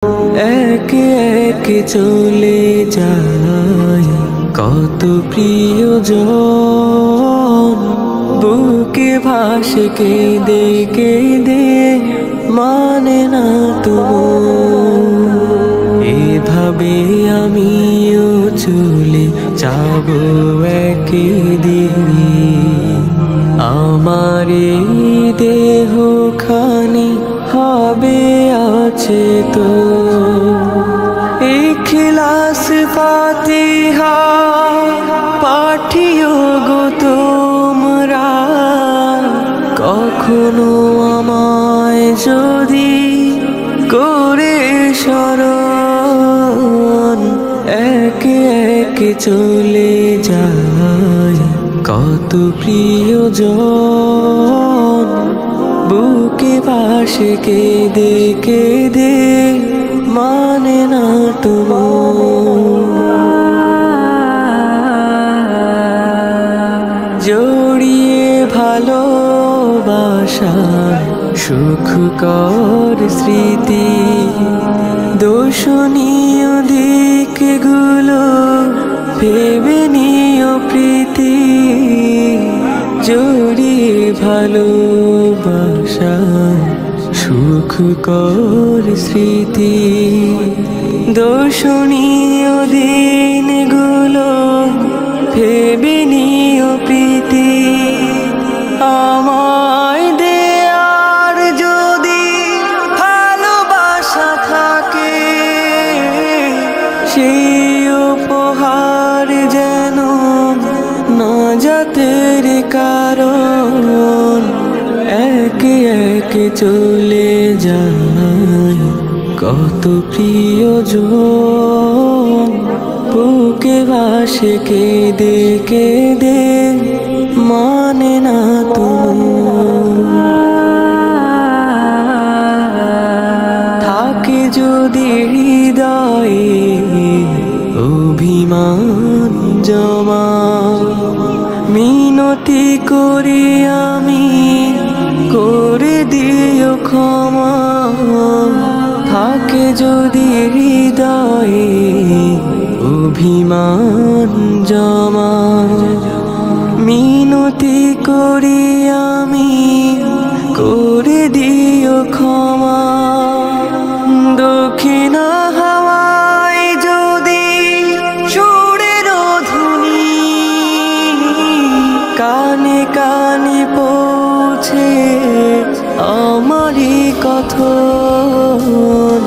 একে একে চলে যায় কত প্রিয়জন, বুকে ভাসে কেঁদে কেঁদে মানে না তো। এভাবে আমিও চলে যাব একদিন, আমার এই দেহ খানি হবে আছে তো। ইখলাস ফাতিহা পাঠিও গো তোমরা, কখনো আমায় যদি করে স্মরণ। একে একে চলে যায় কত প্রিয়জন, বুকে ভাসে কেঁদে কেঁদে মানে না তোমার। জড়িয়ে ভালোবাসা সুখকর স্মৃতি, দর্শনীয় দিকগুলো ভেবে নিও প্রীতি। জড়িয়ে ভালোবাসা সুখকর স্মৃতি, দর্শনীয় দিনগুলো ভেবে নিও প্রীতি। আমায় দেয়ার যদি ভালোবাসা থাকে, সেই উপহার যেন নাজাতের কারণ। একে একে চলে যায় কত প্রিয়জন, বুকে ভাসে কেঁদে কেঁদে মানে না তোমার। থাকে যদি হৃদয়ে অভিমান জমা, মিনতি করি আমি করে দিও ক্ষমা। থাকে যদি হৃদয়ে অভিমান জমা, মিনতি করি আমি করে দিও ক্ষমা। দক্ষিণা হাওয়ায় যদি সুরের ধ্বনি কানে কানে পৌঁছে আমারই কথন।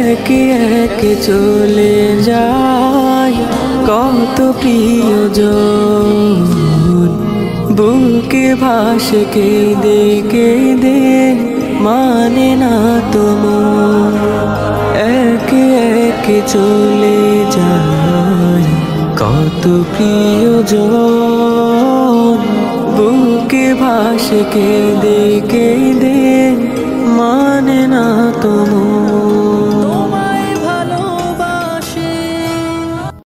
একে একে চলে যায় কত প্রিয়জন, বুকে ভাসে কেঁদে কেঁদে মানে না তোমার। একে একে চলে যায় কত প্রিয়জন, বুকে ভাসে কেঁদে কেঁদে মানে না তোমার।